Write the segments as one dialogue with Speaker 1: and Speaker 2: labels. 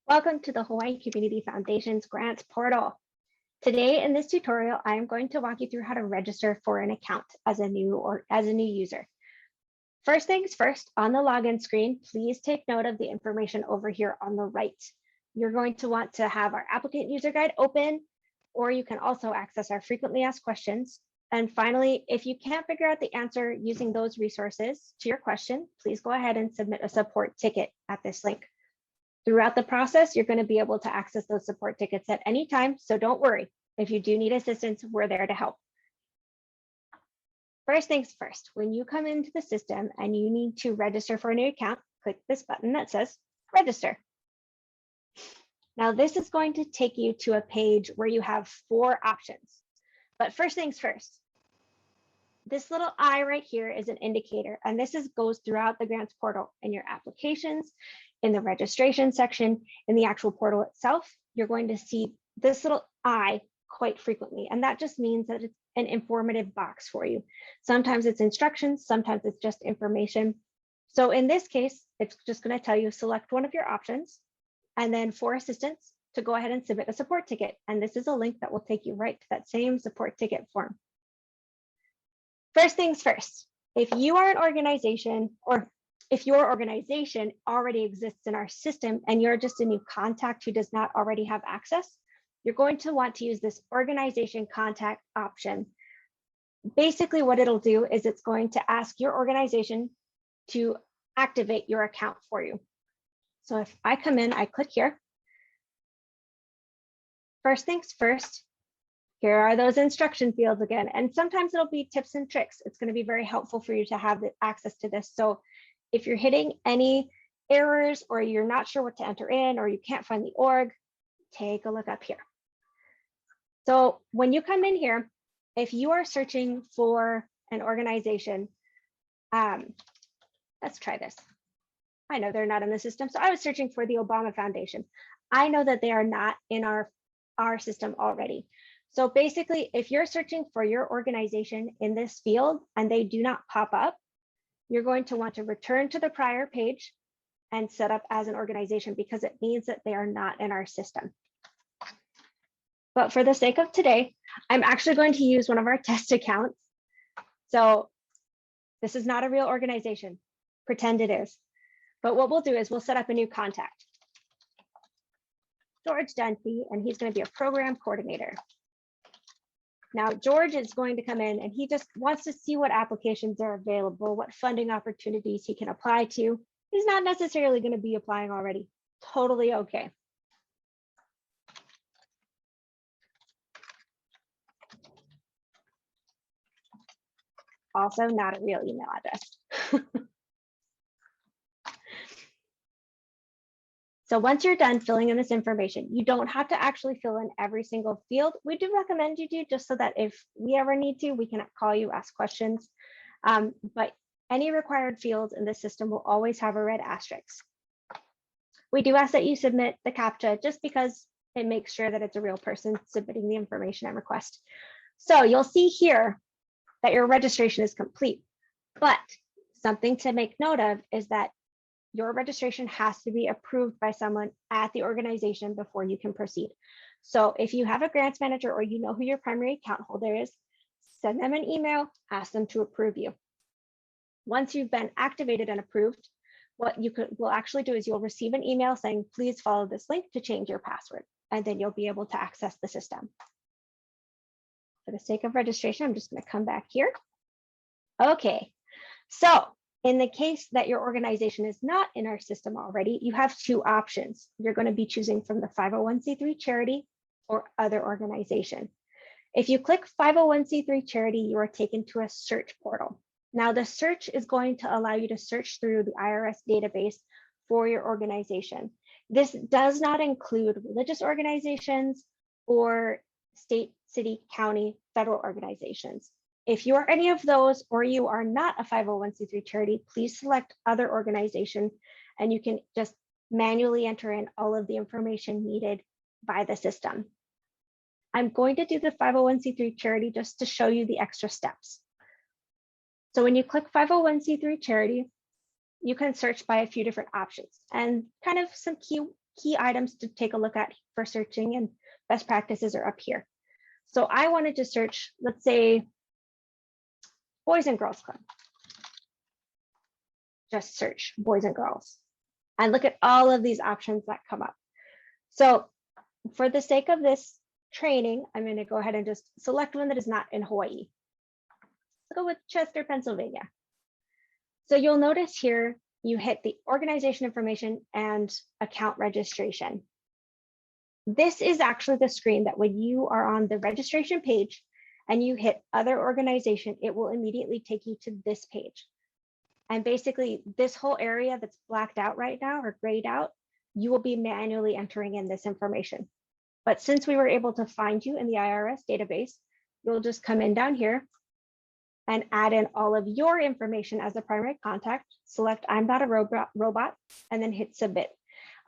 Speaker 1: Welcome to the Hawaii Community Foundation's Grants Portal. Today in this tutorial, I am going to walk you through how to register for an account as a new user. First things first, on the login screen, please take note of the information over here on the right. You're going to want to have our applicant user guide open, or you can also access our frequently asked questions. And finally, if you can't figure out the answer using those resources to your question, please go ahead and submit a support ticket at this link. Throughout the process, you're going to be able to access those support tickets at any time, so don't worry. If you do need assistance, we're there to help. First things first, when you come into the system and you need to register for a new account, click this button that says register. Now this is going to take you to a page where you have 4 options. But first things first, this little I right here is an indicator, and this goes throughout the grants portal in your applications, in the registration section, in the actual portal itself. You're going to see this little I quite frequently, and that just means that it's an informative box for you. Sometimes it's instructions, sometimes it's just information. So in this case, it's just going to tell you select one of your options, and then for assistance to go ahead and submit a support ticket. And this is a link that will take you right to that same support ticket form. First things first, if you are an organization, or if your organization already exists in our system and you're just a new contact who does not already have access, you're going to want to use this organization contact option. Basically what it'll do is it's going to ask your organization to activate your account for you. So if I come in, I click here. First things first, here are those instruction fields again. And sometimes it'll be tips and tricks. It's going to be very helpful for you to have access to this. So if you're hitting any errors or you're not sure what to enter in or you can't find the org, take a look up here. So when you come in here, if you are searching for an organization, let's try this. I know they're not in the system. So I was searching for the Obama Foundation. I know that they are not in our system already. So basically, if you're searching for your organization in this field and they do not pop up, you're going to want to return to the prior page and set up as an organization because it means that they are not in our system. But for the sake of today, I'm actually going to use one of our test accounts. So this is not a real organization, pretend it is. But what we'll do is we'll set up a new contact. George Dunphy, and he's going to be a program coordinator. Now, George is going to come in and he just wants to see what applications are available, what funding opportunities he can apply to. He's not necessarily going to be applying already. Totally okay. Also not a real email address. So once you're done filling in this information, you don't have to actually fill in every single field. We do recommend you do, just so that if we ever need to, we can call you, ask questions. But any required fields in the system will always have a red asterisk. We do ask that you submit the CAPTCHA just because it makes sure that it's a real person submitting the information and request. So you'll see here that your registration is complete, but something to make note of is that your registration has to be approved by someone at the organization before you can proceed. So if you have a grants manager or you know who your primary account holder is, send them an email, ask them to approve you. Once you've been activated and approved, what you will actually do is you'll receive an email saying, please follow this link to change your password, and then you'll be able to access the system. For the sake of registration, I'm just going to come back here. Okay, so in the case that your organization is not in our system already, you have 2 options. You're going to be choosing from the 501c3 charity or other organization. If you click 501c3 charity, you are taken to a search portal. Now the search is going to allow you to search through the IRS database for your organization. This does not include religious organizations or state, city, county, federal organizations. If you are any of those or you are not a 501c3 charity, please select other organization and you can just manually enter in all of the information needed by the system. I'm going to do the 501c3 charity just to show you the extra steps. So when you click 501c3 charity, you can search by a few different options, and kind of some key key items to take a look at for searching and best practices are up here. So I wanted to search, let's say, Boys and Girls Club. Just search Boys and Girls and look at all of these options that come up. So for the sake of this training, I'm going to go ahead and just select one that is not in Hawaii. Let's go with Chester, Pennsylvania. So you'll notice here, you hit the organization information and account registration. This is actually the screen that when you are on the registration page and you hit other organization, it will immediately take you to this page. And basically this whole area that's blacked out right now or grayed out, you will be manually entering in this information. But since we were able to find you in the IRS database, you'll just come in down here and add in all of your information as a primary contact, select I'm not a robot, and then hit submit.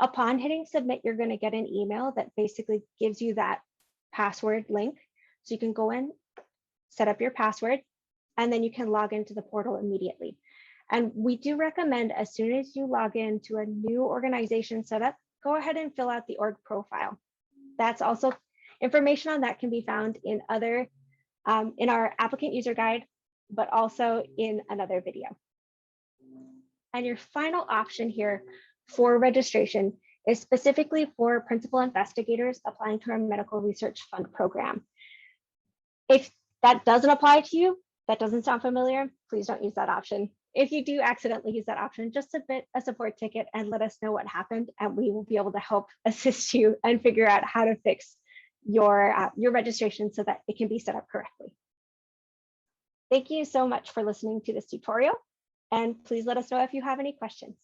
Speaker 1: Upon hitting submit, you're going to get an email that basically gives you that password link. So you can go in, set up your password, and then you can log into the portal immediately. And we do recommend as soon as you log into a new organization setup, go ahead and fill out the org profile. That's also information on that can be found in other, in our applicant user guide, but also in another video. And your final option here for registration is specifically for principal investigators applying to our medical research fund program. If that doesn't apply to you, that doesn't sound familiar, please don't use that option. If you do accidentally use that option, just submit a support ticket and let us know what happened, and we will be able to help assist you and figure out how to fix your registration so that it can be set up correctly. Thank you so much for listening to this tutorial, and please let us know if you have any questions.